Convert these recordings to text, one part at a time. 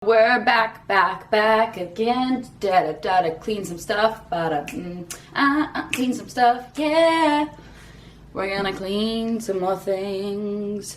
We're back again. Da clean some stuff. Clean some stuff. Yeah. We're gonna clean some more things.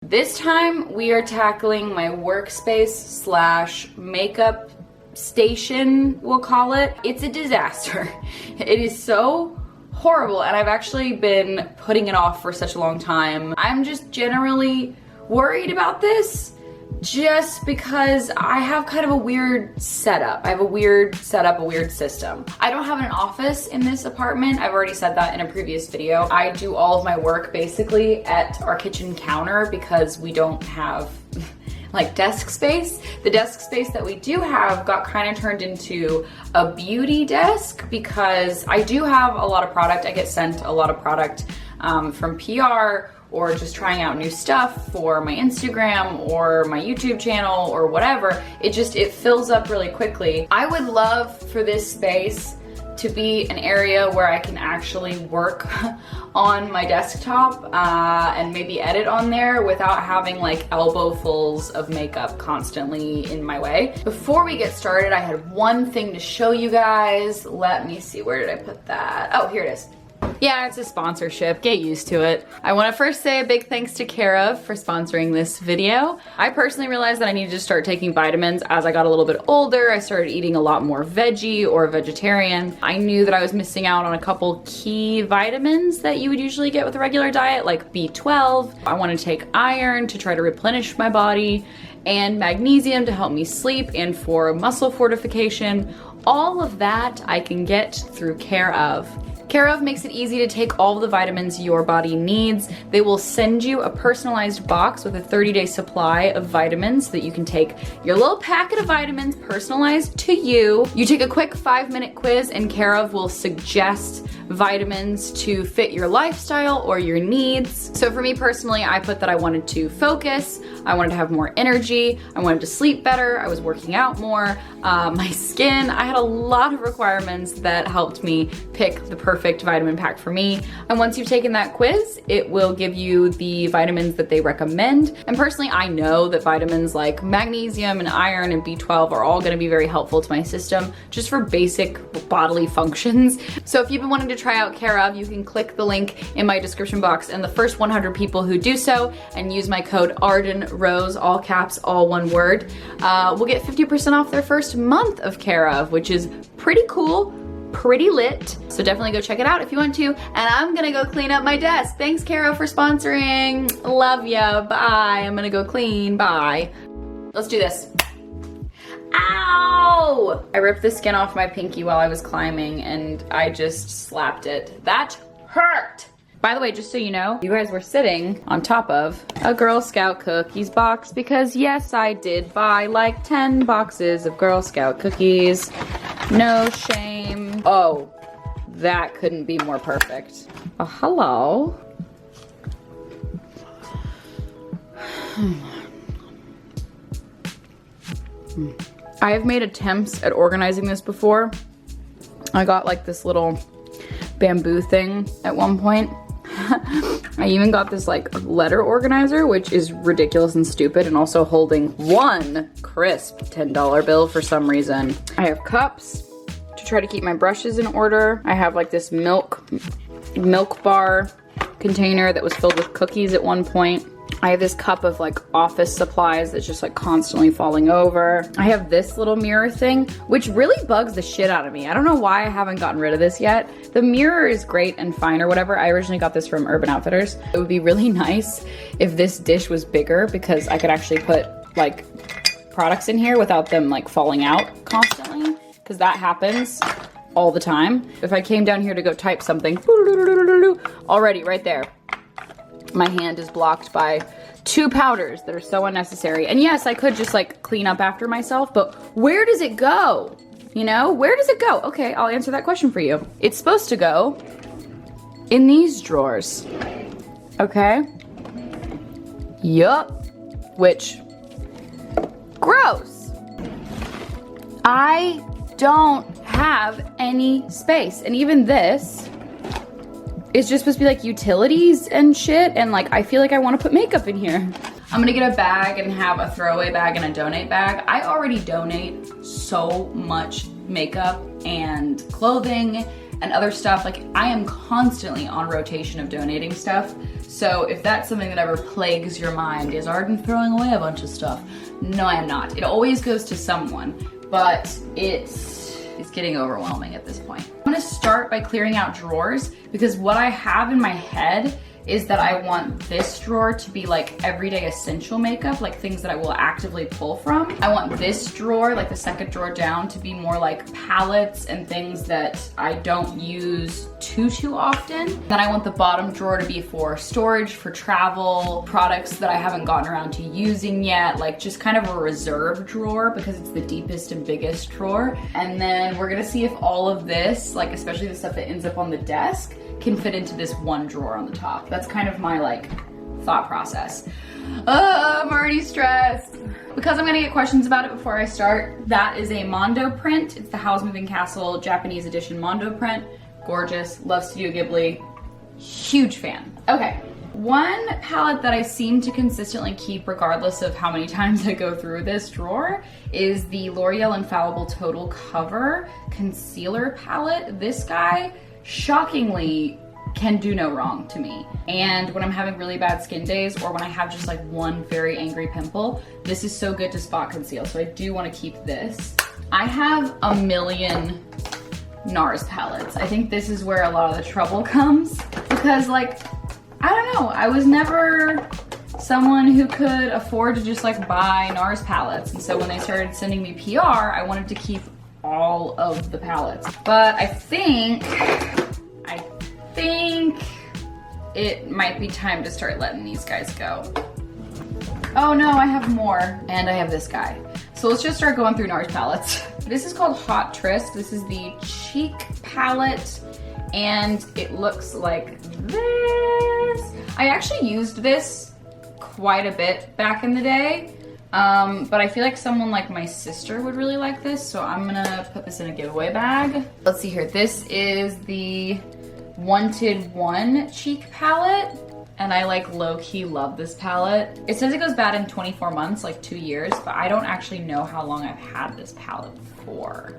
This time we are tackling my workspace slash makeup station, we'll call it. It's a disaster. It is so horrible, and I've actually been putting it off for such a long time. I'm just generally worried about this just because I have kind of a weird setup. I have a weird setup, a weird system. I don't have an office in this apartment. I've already said that in a previous video. I do all of my work basically at our kitchen counter because we don't have like desk space. The desk space that we do have got kind of turned into a beauty desk because I do have a lot of product. I get sent a lot of product from PR or just trying out new stuff for my Instagram or my YouTube channel or whatever. It fills up really quickly. I would love for this space to be an area where I can actually work on my desktop and maybe edit on there without having like elbowfuls of makeup constantly in my way. Before we get started, I had one thing to show you guys. Let me see, where did I put that? Oh, here it is. Yeah, it's a sponsorship. Get used to it. I want to first say a big thanks to Care of for sponsoring this video. I personally realized that I needed to start taking vitamins as I got a little bit older. I started eating a lot more veggie or vegetarian. I knew that I was missing out on a couple key vitamins that you would usually get with a regular diet, like B12. I want to take iron to try to replenish my body, and magnesium to help me sleep and for muscle fortification. All of that I can get through Care of. Care of makes it easy to take all the vitamins your body needs. They will send you a personalized box with a 30-day supply of vitamins so that you can take your little packet of vitamins personalized to you. You take a quick 5-minute quiz and Care of will suggest vitamins to fit your lifestyle or your needs. So for me personally, I put that I wanted to focus, I wanted to have more energy, I wanted to sleep better, I was working out more, my skin. I had a lot of requirements that helped me pick the perfect vitamin pack for me. And once you've taken that quiz, it will give you the vitamins that they recommend. And personally, I know that vitamins like magnesium and iron and B12 are all gonna be very helpful to my system just for basic bodily functions. So if you've been wanting to try out Care of, you can click the link in my description box, and the first 100 people who do so and use my code ARDENROSE, all caps, all one word, will get 50% off their first month of Care of, which is pretty cool, pretty lit. So definitely go check it out if you want to. And I'm gonna go clean up my desk. Thanks, Care of, for sponsoring. Love ya, bye. I'm gonna go clean, bye. Let's do this. Ow! I ripped the skin off my pinky while I was climbing and I just slapped it. That hurt! By the way, just so you know, you guys were sitting on top of a Girl Scout cookies box because yes, I did buy like 10 boxes of Girl Scout cookies. No shame. Oh, that couldn't be more perfect. Oh, hello. I have made attempts at organizing this before. I got like this little bamboo thing at one point. I even got this like letter organizer, which is ridiculous and stupid, and also holding one crisp $10 bill for some reason. I have cups to try to keep my brushes in order. I have like this milk bar container that was filled with cookies at one point. I have this cup of like office supplies that's just like constantly falling over. I have this little mirror thing, which really bugs the shit out of me. I don't know why I haven't gotten rid of this yet. The mirror is great and fine or whatever. I originally got this from Urban Outfitters. It would be really nice if this dish was bigger because I could actually put like products in here without them like falling out constantly, because that happens all the time. If I came down here to go type something, already right there, my hand is blocked by 2 powders that are so unnecessary. And yes, I could just like clean up after myself, but where does it go? You know, where does it go? Okay, I'll answer that question for you. It's supposed to go in these drawers. Okay? Yup. Which, gross. I don't have any space. And even this it's just supposed to be like utilities and shit, and like I feel like I want to put makeup in here. I'm gonna get a bag and have a throwaway bag and a donate bag. I already donate so much makeup and clothing and other stuff. Like I am constantly on rotation of donating stuff. So if that's something that ever plagues your mind, is Arden throwing away a bunch of stuff? No, I am not. It always goes to someone, but it's getting overwhelming at this point. I'm gonna start by clearing out drawers, because what I have in my head is that I want this drawer to be like everyday essential makeup, like things that I will actively pull from. I want this drawer, like the second drawer down, to be more like palettes and things that I don't use too often. Then I want the bottom drawer to be for storage, for travel, products that I haven't gotten around to using yet, like just kind of a reserve drawer because it's the deepest and biggest drawer. And then we're gonna see if all of this, like especially the stuff that ends up on the desk, can fit into this one drawer on the top. That's kind of my like thought process. I'm already stressed. Because I'm gonna get questions about it before I start, that is a Mondo print. It's the Howl's Moving Castle Japanese edition Mondo print. Gorgeous, love Studio Ghibli, huge fan. Okay, one palette that I seem to consistently keep regardless of how many times I go through this drawer is the L'Oreal Infallible Total Cover Concealer Palette. This guy, shockingly, can do no wrong to me. And when I'm having really bad skin days, or when I have just like one very angry pimple, this is so good to spot conceal. So I do want to keep this. I have a million Nars palettes. I think this is where a lot of the trouble comes, because like, I don't know, I was never someone who could afford to just like buy Nars palettes. And so when they started sending me PR, I wanted to keep all of the palettes. But I think it might be time to start letting these guys go. Oh no, I have more. And I have this guy. So let's just start going through Nars palettes. This is called Hot Tryst. This is the cheek palette, and it looks like this. I actually used this quite a bit back in the day, but I feel like someone like my sister would really like this, so I'm gonna put this in a giveaway bag. Let's see here. This is the Wanted One cheek palette, and I like low-key love this palette. It says it goes bad in 24 months, like 2 years, but I don't actually know how long I've had this palette for.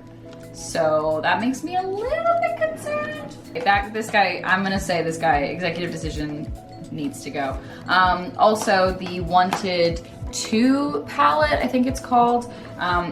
So that makes me a little bit concerned. This guy, I'm gonna say this guy, executive decision, needs to go. Also the Wanted 2 palette, I think it's called.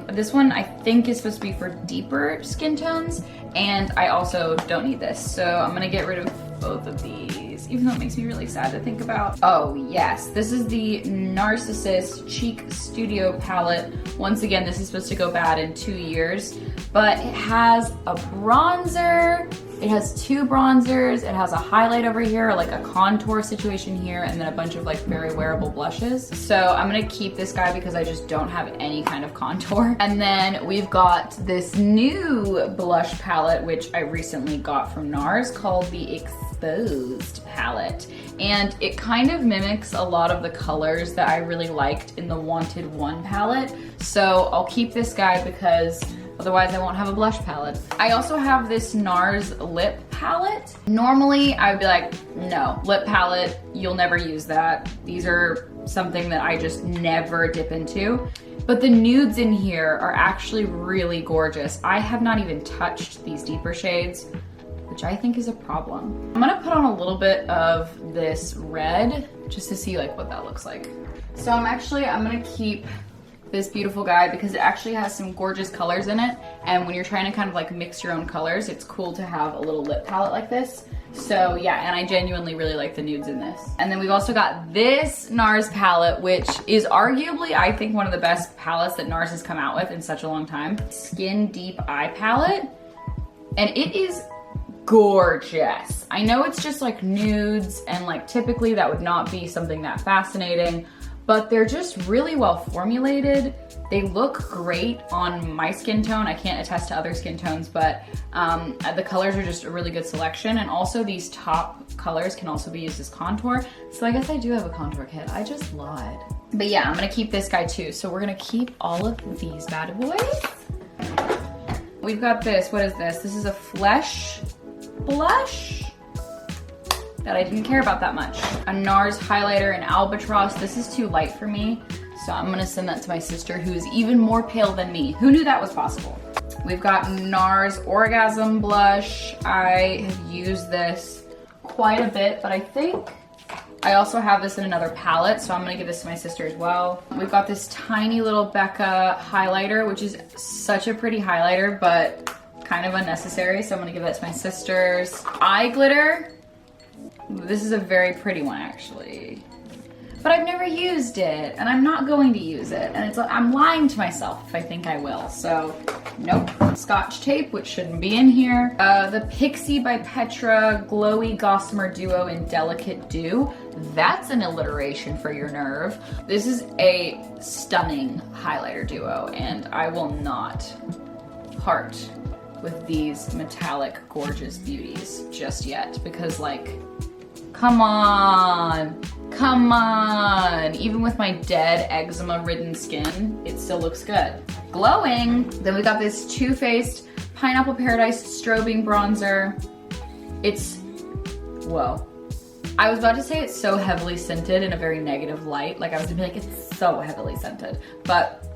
This one I think is supposed to be for deeper skin tones, and I also don't need this. So I'm gonna get rid of both of these, even though it makes me really sad to think about. Oh yes, this is the Narcissist Cheek Studio Palette. Once again, this is supposed to go bad in 2 years, but it has a bronzer, it has 2 bronzers, it has a highlight over here, like a contour situation here, and then a bunch of like very wearable blushes. So I'm gonna keep this guy because I just don't have any kind of contour. And then we've got this new blush palette, which I recently got from Nars, called the Exposed palette. And it kind of mimics a lot of the colors that I really liked in the Wanted One palette. So I'll keep this guy because otherwise I won't have a blush palette. I also have this Nars Lip Palette. Normally I would be like, no, lip palette, you'll never use that. These are something that I just never dip into. But the nudes in here are actually really gorgeous. I have not even touched these deeper shades, which I think is a problem. I'm gonna put on a little bit of this red just to see like what that looks like. So I'm gonna keep this beautiful guy because it actually has some gorgeous colors in it, and when you're trying to kind of like mix your own colors, it's cool to have a little lip palette like this. So yeah, and I genuinely really like the nudes in this. And then we've also got this Nars palette, which is arguably, I think, one of the best palettes that Nars has come out with in such a long time. Skin Deep Eye Palette, and it is gorgeous. I know it's just like nudes, and like typically that would not be something that fascinating, but they're just really well formulated. They look great on my skin tone. I can't attest to other skin tones, but the colors are just a really good selection. And also these top colors can also be used as contour. So I guess I do have a contour kit. I just lied. But yeah, I'm gonna keep this guy too. So we're gonna keep all of these bad boys. We've got this, what is this? This is a Flesh blush. that I didn't care about that much. A Nars Highlighter in Albatross. This is too light for me, so I'm gonna send that to my sister, who is even more pale than me. Who knew that was possible? We've got Nars Orgasm Blush. I have used this quite a bit, but I think I also have this in another palette, so I'm gonna give this to my sister as well. We've got this tiny little Becca highlighter, which is such a pretty highlighter, but kind of unnecessary, so I'm gonna give that to my sisters. Eye glitter. This is a very pretty one, actually. But I've never used it, and I'm not going to use it, and I'm lying to myself if I think I will, so nope. Scotch tape, which shouldn't be in here. The Pixie by Petra Glowy Gossamer Duo in Delicate Dew. That's an alliteration for your nerve. This is a stunning highlighter duo, and I will not part with these metallic, gorgeous beauties just yet, because like, come on. Come on! Even with my dead eczema-ridden skin, it still looks good. Glowing! Then we got this Too Faced Pineapple Paradise Strobing Bronzer. It's... whoa. I was about to say it's so heavily scented in a very negative light. Like I was gonna be like, it's so heavily scented. But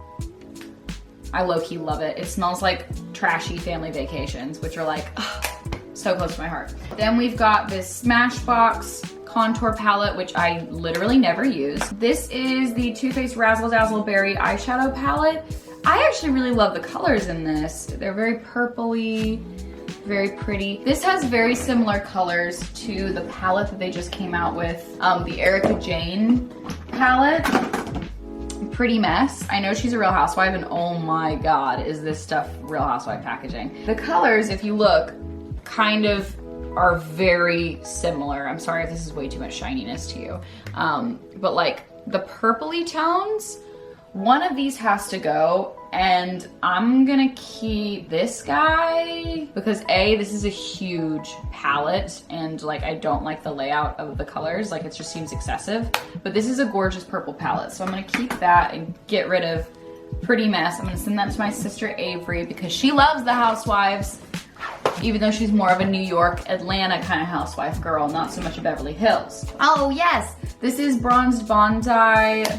I low-key love it. It smells like trashy family vacations, which are like, ugh, so close to my heart. Then we've got this Smashbox contour palette, which I literally never use. This is the Too Faced Razzle Dazzle Berry eyeshadow palette. I actually really love the colors in this. They're very purpley, very pretty. This has very similar colors to the palette that they just came out with, the Erica Jane palette. Pretty Mess. I know she's a Real Housewife, and oh my god, is this stuff Real Housewife packaging. The colors, if you look, kind of are very similar. I'm sorry if this is way too much shininess to you. But like the purpley tones, one of these has to go, and I'm gonna keep this guy because A, this is a huge palette, and like I don't like the layout of the colors, like it just seems excessive. But this is a gorgeous purple palette, so I'm gonna keep that and get rid of Pretty Mess. I'm gonna send that to my sister Avery because she loves the Housewives, even though she's more of a New York, Atlanta kind of housewife girl, not so much a Beverly Hills. Oh yes, this is Bronzed Bondi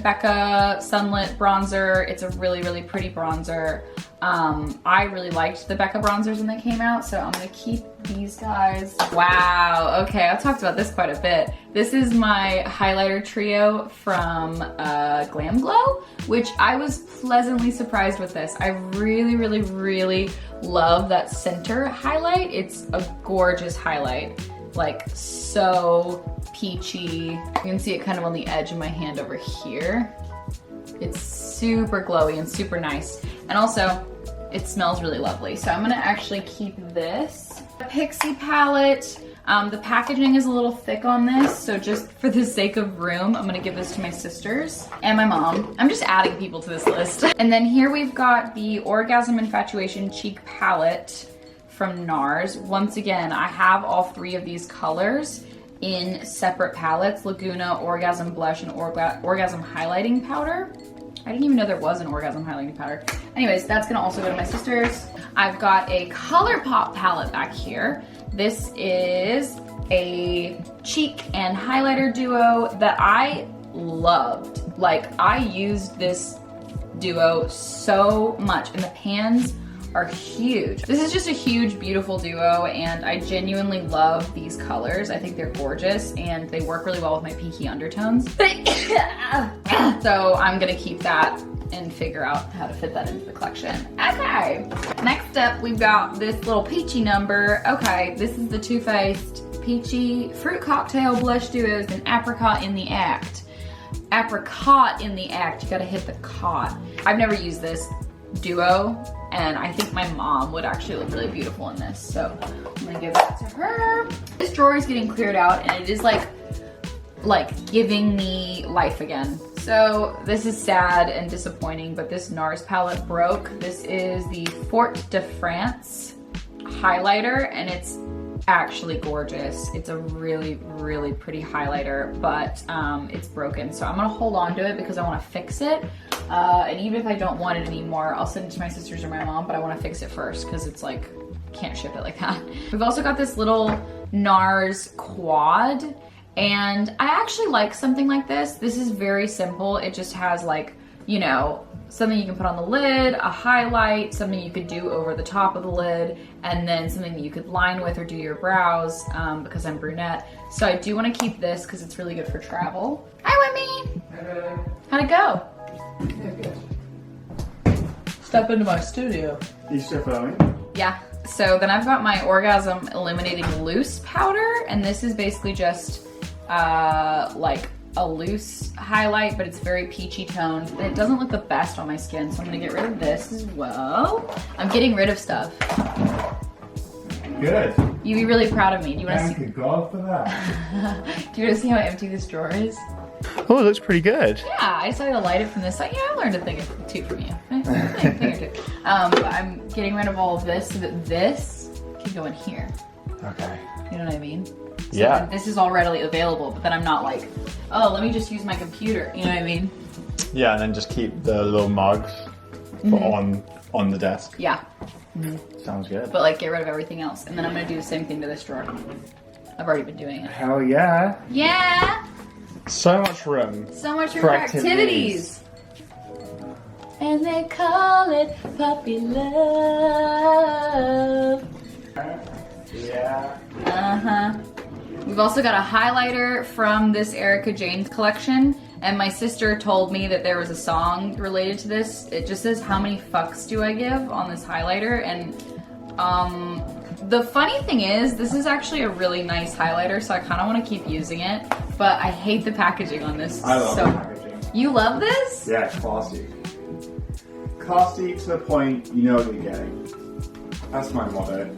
Becca Sunlit Bronzer. It's a really, really pretty bronzer. I really liked the Becca bronzers when they came out, so I'm gonna keep these guys. Wow, okay, I've talked about this quite a bit. This is my highlighter trio from Glam Glow, which I was pleasantly surprised with this. I really, really, really love that center highlight. It's a gorgeous highlight, like so peachy. You can see it kind of on the edge of my hand over here. It's super glowy and super nice. And also, it smells really lovely. So I'm gonna actually keep this. Pixie palette. The packaging is a little thick on this, so just for the sake of room, I'm gonna give this to my sisters and my mom. I'm just adding people to this list. And then here we've got the Orgasm Infatuation Cheek Palette from Nars. Once again, I have all three of these colors in separate palettes: Laguna, Orgasm Blush, and Orgasm Highlighting Powder. I didn't even know there was an Orgasm Highlighting Powder. Anyways, that's gonna also go to my sisters. I've got a ColourPop palette back here. This is a cheek and highlighter duo that I loved. Like, I used this duo so much, and the pans are huge. This is just a huge, beautiful duo, and I genuinely love these colors. I think they're gorgeous, and they work really well with my pinky undertones. So I'm gonna keep that and figure out how to fit that into the collection. Okay, next up we've got this little peachy number. Okay, this is the Too Faced Peachy Fruit Cocktail Blush Duos and Apricot in the Act. Apricot in the Act, you gotta hit the cot. I've never used this duo, and I think my mom would actually look really beautiful in this, so I'm gonna give that to her. This drawer is getting cleared out, and it is like giving me life again. So this is sad and disappointing, but this Nars palette broke. This is the Fort de France highlighter, and it's actually gorgeous. It's a really, really pretty highlighter, but it's broken. So I'm gonna hold on to it because I wanna fix it. And even if I don't want it anymore, I'll send it to my sisters or my mom, but I wanna fix it first because it's like, can't ship it like that. We've also got this little Nars Quad. And I actually like something like this. This is very simple. It just has like, you know, something you can put on the lid, a highlight, something you could do over the top of the lid, and then something that you could line with or do your brows because I'm brunette. So I do want to keep this because it's really good for travel. Hi, Wimmy. Hello. How'd it go? Yeah, good. Step into my studio. You still filming? Yeah. So then I've got my Orgasm Illuminating Loose powder, and this is basically just like a loose highlight, but it's very peachy toned. And it doesn't look the best on my skin, so I'm gonna get rid of this as well. I'm getting rid of stuff. Good. You'd be really proud of me. Do you want to Thank see? you God for that. Do you want to see how empty this drawer is? Oh, it looks pretty good. Yeah, I decided to light it from this side. Yeah, I learned a thing or two from you. A thing or two. But I'm getting rid of all of this so that this can go in here. Okay. You know what I mean? So Yeah. this is all readily available, but then I'm not like, oh, let me just use my computer. You know what I mean? Yeah, and then just keep the little mugs on the desk. Yeah. Sounds good. But like get rid of everything else. And then I'm gonna do the same thing to this drawer. I've already been doing it. Hell yeah. Yeah! So much room. So much room For for activities. activities. And they call it puppy love. Yeah. Uh-huh. We've also got a highlighter from this Erica Jane's collection, and my sister told me that there was a song related to this. It just says, "How many fucks do I give?" on this highlighter, and the funny thing is, this is actually a really nice highlighter, so I kind of want to keep using it, but I hate the packaging on this. I love the packaging. You love this? Yeah, it's classy. Classy to the point you know what you're getting. That's my motto.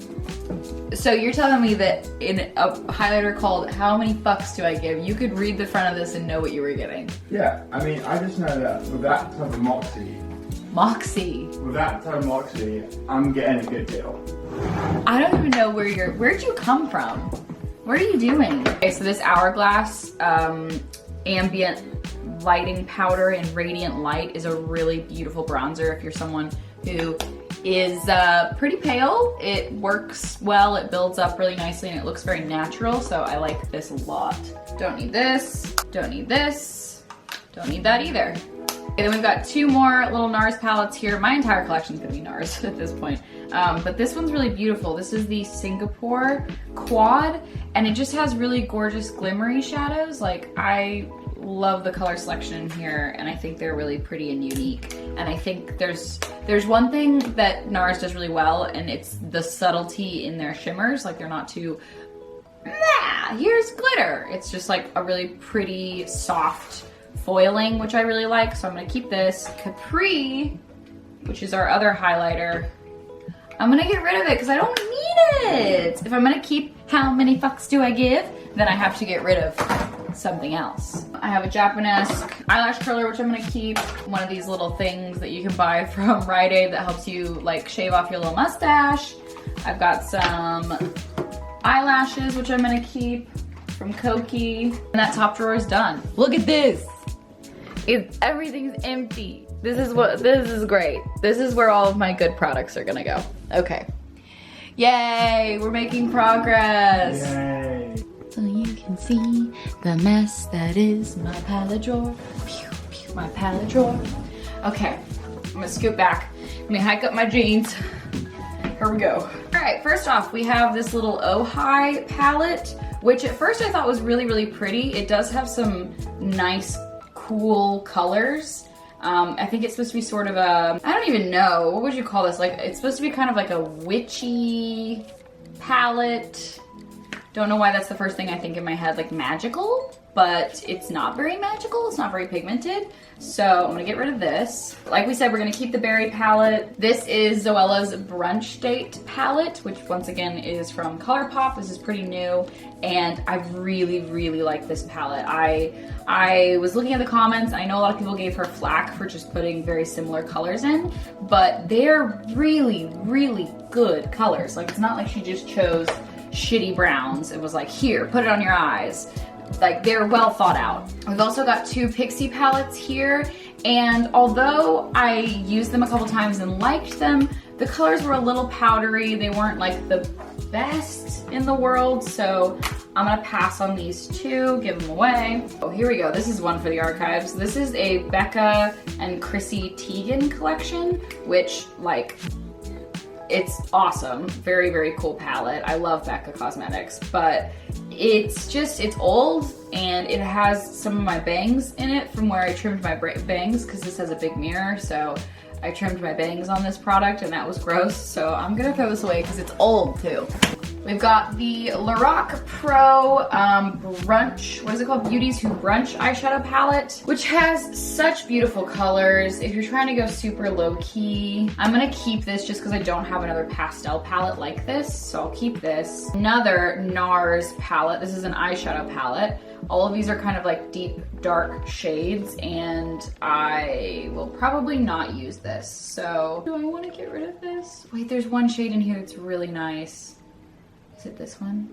So you're telling me that in a highlighter called "How many fucks do I give?" you could read the front of this and know what you were getting. Yeah, I mean, I just know that with that type of moxie, I'm getting a good deal. I don't even know where'd you come from? What are you doing? Okay, so this Hourglass Ambient Lighting Powder in Radiant Light is a really beautiful bronzer if you're someone who is pretty pale. It works well, it builds up really nicely, and it looks very natural, so I like this a lot. Don't need this, don't need this, don't need that either. Okay, then we've got two more little Nars palettes here. My entire collection is gonna be Nars at this point. But this one's really beautiful. This is the Singapore Quad, and it just has really gorgeous glimmery shadows. Like, I love the color selection here, and I think they're really pretty and unique. And I think there's one thing that Nars does really well, and it's the subtlety in their shimmers. Like, they're not too, here's glitter. It's just like a really pretty, soft foiling, which I really like. So I'm gonna keep this. Capri, which is our other highlighter, I'm gonna get rid of it because I don't need it. If I'm gonna keep "How many fucks do I give?" then I have to get rid of something else. I have a Japanesque eyelash curler, which I'm gonna keep. One of these little things that you can buy from Rite Aid that helps you like shave off your little mustache. I've got some eyelashes, which I'm gonna keep from Koki. And that top drawer is done. Look at this. Everything's empty. This is great. This is where all of my good products are gonna go. Okay. Yay, we're making progress. Yay. So you can see the mess that is my palette drawer. Pew, pew, my palette drawer. Okay, I'm gonna scoot back. Let me hike up my jeans. Here we go. All right, first off, we have this little Ojai palette, which at first I thought was really, really pretty. It does have some nice, cool colors. I think it's supposed to be sort of a, I don't even know, what would you call this? Like, it's supposed to be kind of like a witchy palette. Don't know why that's the first thing I think in my head, like magical, but it's not very magical. It's not very pigmented. So I'm gonna get rid of this. Like we said, we're gonna keep the berry palette. This is Zoella's Brunch Date palette, which once again is from ColourPop. This is pretty new, and I really, really like this palette. I was looking at the comments. I know a lot of people gave her flack for just putting very similar colors in, but they're really, really good colors. Like, it's not like she just chose shitty browns. It was like, here, put it on your eyes. Like, they're well thought out. We've also got two Pixie palettes here, and although I used them a couple times and liked them, The colors were a little powdery. They weren't like the best in the world, so I'm gonna pass on these two, give them away. Oh, here we go. This is one for the archives. This is a Becca and Chrissy Teigen collection, which, like, it's awesome. Very, very cool palette. I love Becca Cosmetics, but it's old and it has some of my bangs in it from where I trimmed my bangs, because this has a big mirror, so I trimmed my bangs on this product and that was gross, so I'm gonna throw this away because it's old too. We've got the Lorac Pro Brunch, what is it called? Beauties Who Brunch eyeshadow palette, which has such beautiful colors. If you're trying to go super low key, I'm gonna keep this just because I don't have another pastel palette like this, so I'll keep this. Another Nars palette. This is an eyeshadow palette. All of these are kind of like deep, dark shades, and I will probably not use this. So, do I want to get rid of this? Wait, there's one shade in here that's really nice. Is it this one?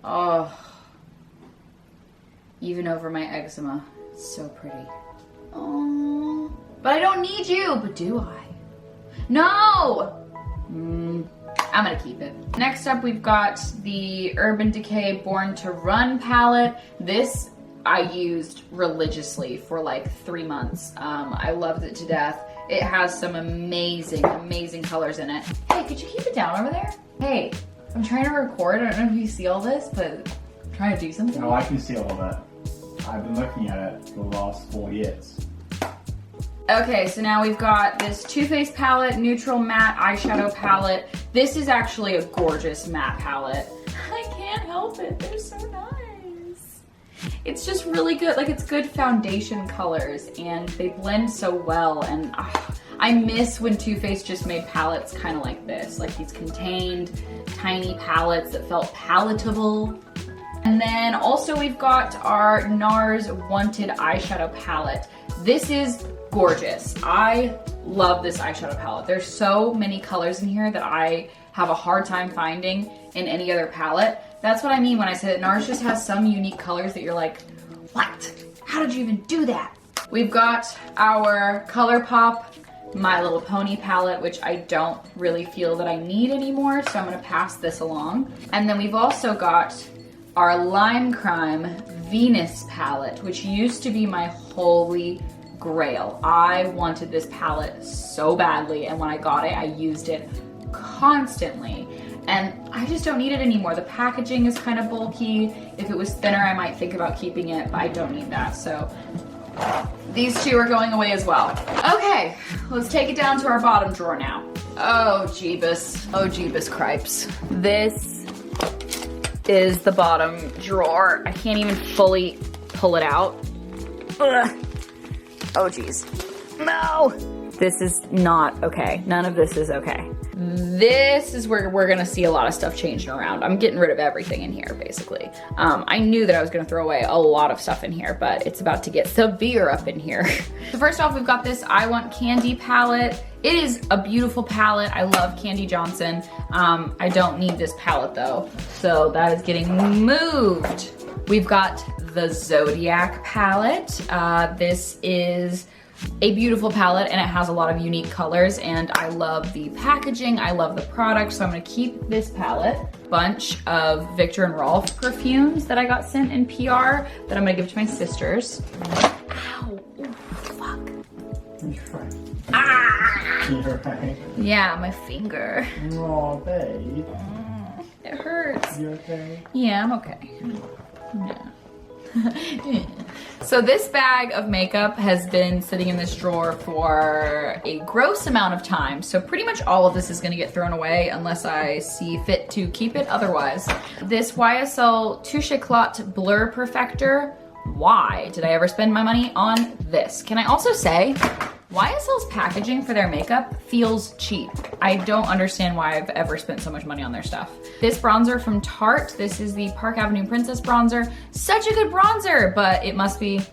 Oh, even over my eczema. It's so pretty. Oh, but I don't need you, but do I? No! I'm gonna keep it. Next up, we've got the Urban Decay Born to Run palette. This I used religiously for like 3 months. I loved it to death. It has some amazing, amazing colors in it. Hey, could you keep it down over there? Hey, I'm trying to record. I don't know if you see all this, but I'm trying to do something. No, I can see all of that. I've been looking at it for the last 4 years. Okay, so now we've got this Too Faced palette, neutral matte eyeshadow palette. This is actually a gorgeous matte palette. I can't help it, they're so nice. It's just really good, like it's good foundation colors and they blend so well, and I miss when Too Faced just made palettes kind of like this, like these contained, tiny palettes that felt palatable. And then also we've got our Nars Wanted eyeshadow palette. This is gorgeous. I love this eyeshadow palette. There's so many colors in here that I have a hard time finding in any other palette. That's what I mean when I say that Nars just has some unique colors that you're like, what? How did you even do that? We've got our ColourPop My Little Pony palette, which I don't really feel that I need anymore, so I'm gonna pass this along. And then we've also got our Lime Crime Venus palette, which used to be my holy grail. I wanted this palette so badly, and when I got it, I used it constantly. And I just don't need it anymore. The packaging is kind of bulky. If it was thinner, I might think about keeping it, but I don't need that. So these two are going away as well. Okay, let's take it down to our bottom drawer now. Oh, Jeebus. Oh, Jeebus cripes. This is the bottom drawer. I can't even fully pull it out. Ugh. Oh, geez. No! This is not okay. None of this is okay. This is where we're gonna see a lot of stuff changing around. I'm getting rid of everything in here, basically. I knew that I was gonna throw away a lot of stuff in here, but it's about to get severe up in here. So first off, we've got this I Want Candy palette. It is a beautiful palette. I love Candy Johnson. I don't need this palette though, so that is getting moved. We've got the Zodiac palette. This is a beautiful palette and it has a lot of unique colors, and I love the packaging, I love the product, so I'm gonna keep this palette. Bunch of Viktor and Rolf perfumes that I got sent in PR that I'm gonna give to my sisters. Ow, ooh, fuck. You're right. Ah! You're right. Yeah, my finger. Oh, babe. It hurts. You okay? Yeah, I'm okay. Yeah. So this bag of makeup has been sitting in this drawer for a gross amount of time, so pretty much all of this is going to get thrown away unless I see fit to keep it otherwise. This YSL Touche Éclat Blur Perfector. Why did I ever spend my money on this? Can I also say, YSL's packaging for their makeup feels cheap. I don't understand why I've ever spent so much money on their stuff. This bronzer from Tarte, this is the Park Avenue Princess bronzer. Such a good bronzer, but it must be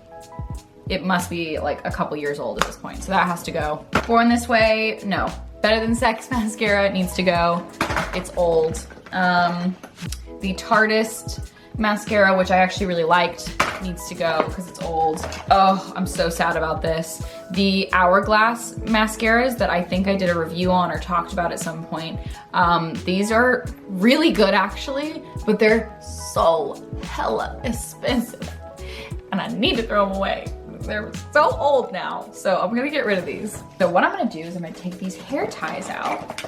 like a couple years old at this point, so that has to go. Born This Way, no. Better Than Sex mascara, it needs to go. It's old. The Tarteist mascara, which I actually really liked, needs to go because it's old. Oh, I'm so sad about this. The Hourglass mascaras that I think I did a review on or talked about at some point. These are really good actually, but they're so hella expensive and I need to throw them away. They're so old now, so I'm gonna get rid of these. So what I'm gonna do is I'm gonna take these hair ties out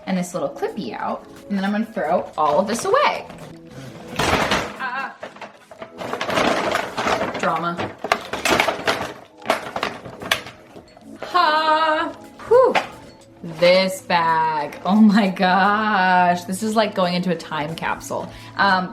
and this little clippy out, and then I'm gonna throw all of this away. Drama. Ha! Whew. This bag. Oh my gosh. This is like going into a time capsule.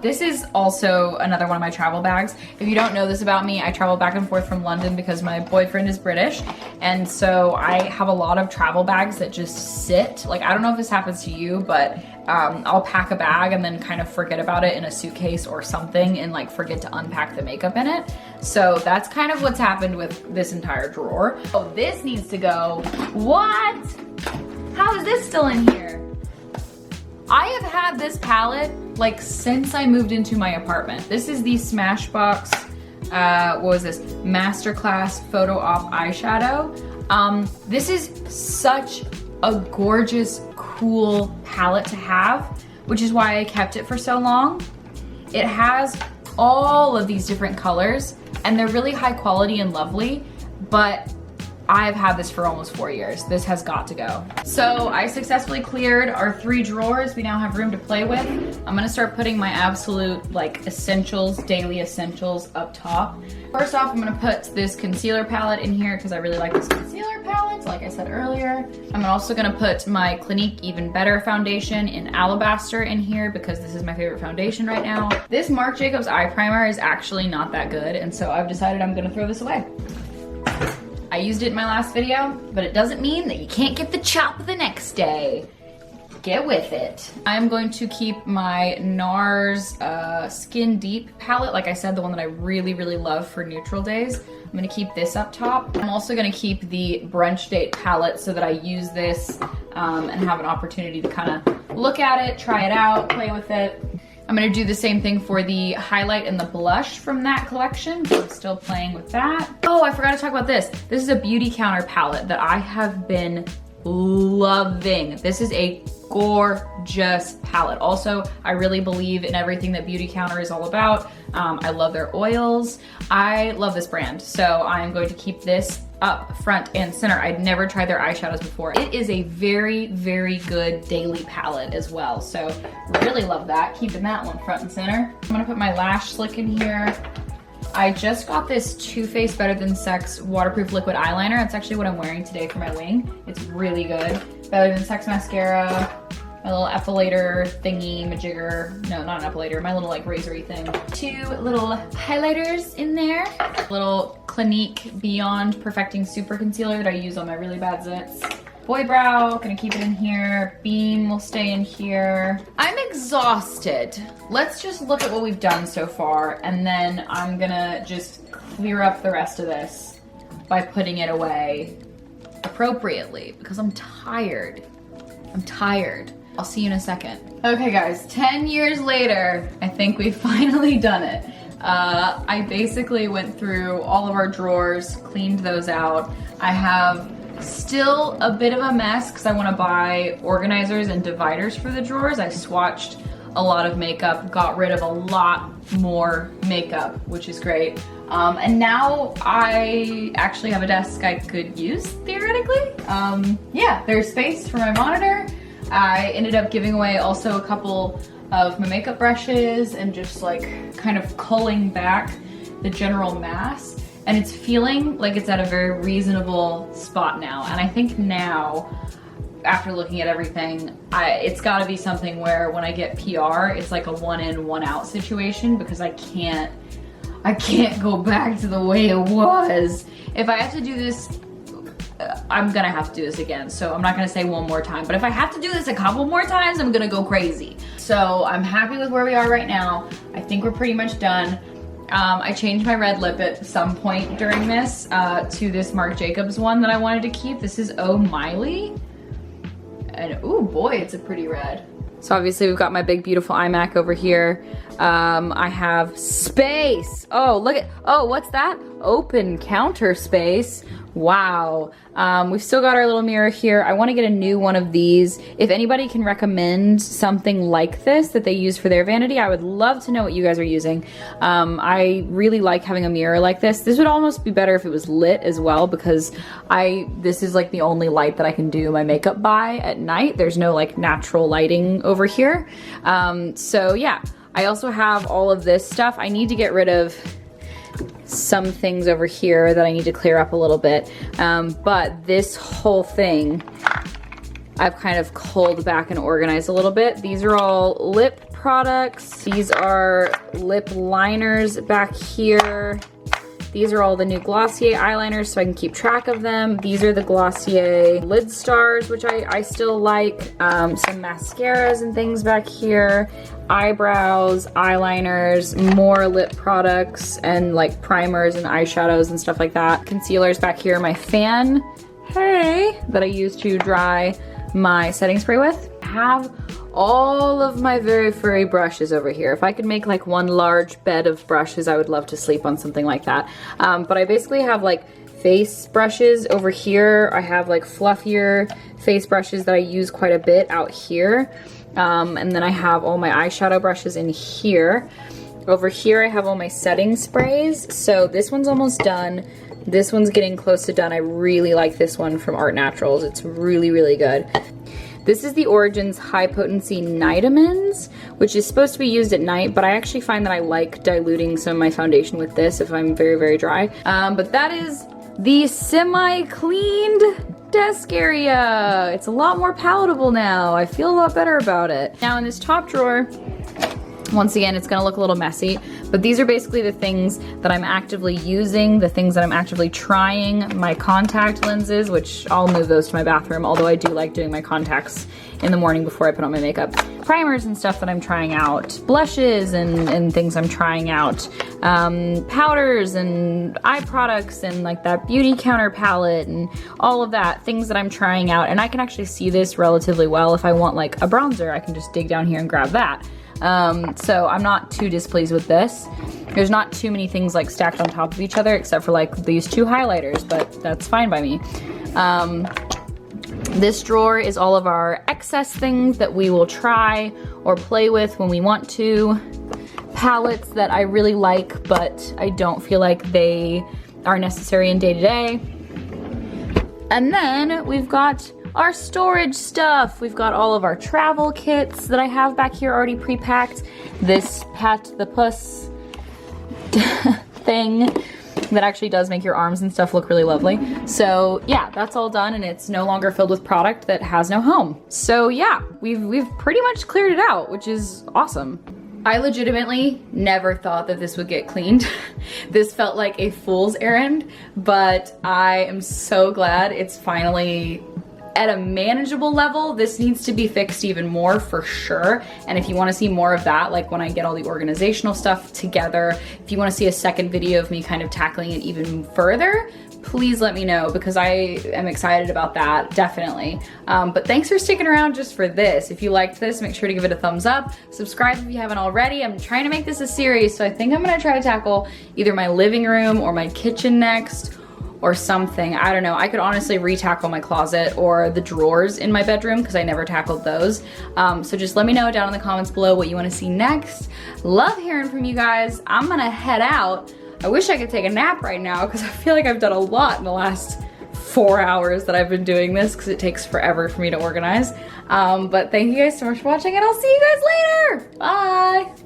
This is also another one of my travel bags. If you don't know this about me, I travel back and forth from London because my boyfriend is British. And so I have a lot of travel bags that just sit. Like, I don't know if this happens to you, but I'll pack a bag and then kind of forget about it in a suitcase or something and like forget to unpack the makeup in it. So that's kind of what's happened with this entire drawer. Oh, this needs to go. What? How is this still in here? I have had this palette like since I moved into my apartment. This is the Smashbox, what was this? Masterclass Photo Op Eyeshadow. This is such a gorgeous, cool palette to have, which is why I kept it for so long. It has all of these different colors and they're really high quality and lovely, but I've had this for almost 4 years. This has got to go. So I successfully cleared our 3 drawers. We now have room to play with. I'm gonna start putting my absolute like essentials, daily essentials up top. First off, I'm gonna put this concealer palette in here because I really like this concealer palette, like I said earlier. I'm also gonna put my Clinique Even Better foundation in Alabaster in here because this is my favorite foundation right now. This Marc Jacobs eye primer is actually not that good, and so I've decided I'm gonna throw this away. I used it in my last video, but it doesn't mean that you can't get the chop the next day. Get with it. I'm going to keep my Nars Skin Deep palette, like I said, the one that I really, really love for neutral days. I'm gonna keep this up top. I'm also gonna keep the Brunch Date palette so that I use this and have an opportunity to kind of look at it, try it out, play with it. I'm gonna do the same thing for the highlight and the blush from that collection. So I'm still playing with that. Oh, I forgot to talk about this. This is a Beauty Counter palette that I have been loving. This is a gorgeous palette. Also, I really believe in everything that Beauty Counter is all about. I love their oils. I love this brand. So I'm going to keep this up front and center. I'd never tried their eyeshadows before. It is a very, very good daily palette as well. So really love that, keeping that one front and center. I'm gonna put my lash slick in here. I just got this Too Faced Better Than Sex waterproof liquid eyeliner. That's actually what I'm wearing today for my wing. It's really good. Better Than Sex mascara, my little epilator thingy, majigger. No, not an epilator, my little like razory thing. 2 little highlighters in there. Little Clinique Beyond Perfecting Super Concealer that I use on my really bad zits. Boy brow, gonna keep it in here. Beam will stay in here. I'm exhausted. Let's just look at what we've done so far, and then I'm gonna just clear up the rest of this by putting it away appropriately because I'm tired. I'm tired. I'll see you in a second. Okay guys, 10 years later, I think we've finally done it. I basically went through all of our drawers, cleaned those out. I have still a bit of a mess because I want to buy organizers and dividers for the drawers. I swatched a lot of makeup, got rid of a lot more makeup, which is great. And now I actually have a desk I could use, theoretically. Yeah, there's space for my monitor. I ended up giving away also a couple of my makeup brushes and just like kind of culling back the general mass. And it's feeling like it's at a very reasonable spot now. And I think now, after looking at everything, it's gotta be something where when I get PR, it's like a 1 in, 1 out situation because I can't go back to the way it was. If I have to do this, I'm gonna have to do this again. So I'm not gonna say one more time, but if I have to do this a couple more times, I'm gonna go crazy. So I'm happy with where we are right now. I think we're pretty much done. I changed my red lip at some point during this to this Marc Jacobs one that I wanted to keep. This is Oh Miley. And oh boy, it's a pretty red. So obviously we've got my big beautiful iMac over here. I have space. Oh, look at, oh, what's that? Open counter space. Wow. We've still got our little mirror here. I want to get a new one of these. If anybody can recommend something like this that they use for their vanity, I would love to know what you guys are using. I really like having a mirror like this. This would almost be better if it was lit as well, because this is like the only light that I can do my makeup by at night. There's no like natural lighting over here. So yeah, I also have all of this stuff. I need to get rid of some things over here that I need to clear up a little bit. But this whole thing, I've kind of culled back and organized a little bit. These are all lip products. These are lip liners back here. These are all the new Glossier eyeliners so I can keep track of them. These are the Glossier lid stars, which I still like. Some mascaras and things back here. Eyebrows, eyeliners, more lip products, and like primers and eyeshadows and stuff like that. Concealers back here. My fan, hey, that I use to dry my setting spray with. I have all of my very furry brushes over here. If I could make like one large bed of brushes, I would love to sleep on something like that. But I basically have like face brushes over here. I have like fluffier face brushes that I use quite a bit out here. And then I have all my eyeshadow brushes in here. Over here I have all my setting sprays. So this one's almost done. This one's getting close to done. I really like this one from Art Naturals. It's really, really good. This is the Origins High Potency Nitamins, which is supposed to be used at night, but I actually find that I like diluting some of my foundation with this if I'm very, very dry. But that is the semi-cleaned desk area. It's a lot more palatable now. I feel a lot better about it. Now in this top drawer, once again, it's gonna look a little messy, but these are basically the things that I'm actively using, the things that I'm actively trying. My contact lenses, which I'll move those to my bathroom, although I do like doing my contacts in the morning before I put on my makeup. Primers and stuff that I'm trying out. Blushes and things I'm trying out. Powders and eye products and like that beauty counter palette and all of that. Things that I'm trying out. And I can actually see this relatively well. If I want like a bronzer, I can just dig down here and grab that. So I'm not too displeased with this. There's not too many things like stacked on top of each other except for like these two highlighters, but that's fine by me. This drawer is all of our excess things that we will try or play with when we want to. Palettes that I really like, but I don't feel like they are necessary in day-to-day. And then we've got our storage stuff. We've got all of our travel kits that I have back here already pre-packed. This Pat the Puss thing that actually does make your arms and stuff look really lovely. So yeah, that's all done and it's no longer filled with product that has no home. So yeah, we've pretty much cleared it out, which is awesome. I legitimately never thought that this would get cleaned. This felt like a fool's errand, but I am so glad it's finally at a manageable level. This needs to be fixed even more for sure. And if you want to see more of that, like when I get all the organizational stuff together, if you want to see a second video of me kind of tackling it even further, please let me know because I am excited about that, definitely. But thanks for sticking around just for this. If you liked this, make sure to give it a thumbs up. Subscribe if you haven't already. I'm trying to make this a series, so I think I'm gonna try to tackle either my living room or my kitchen next or something. I don't know. I could honestly re-tackle my closet or the drawers in my bedroom because I never tackled those. So just let me know down in the comments below what you want to see next. Love hearing from you guys. I'm gonna head out. I wish I could take a nap right now because I feel like I've done a lot in the last 4 hours that I've been doing this because it takes forever for me to organize. But thank you guys so much for watching and I'll see you guys later. Bye.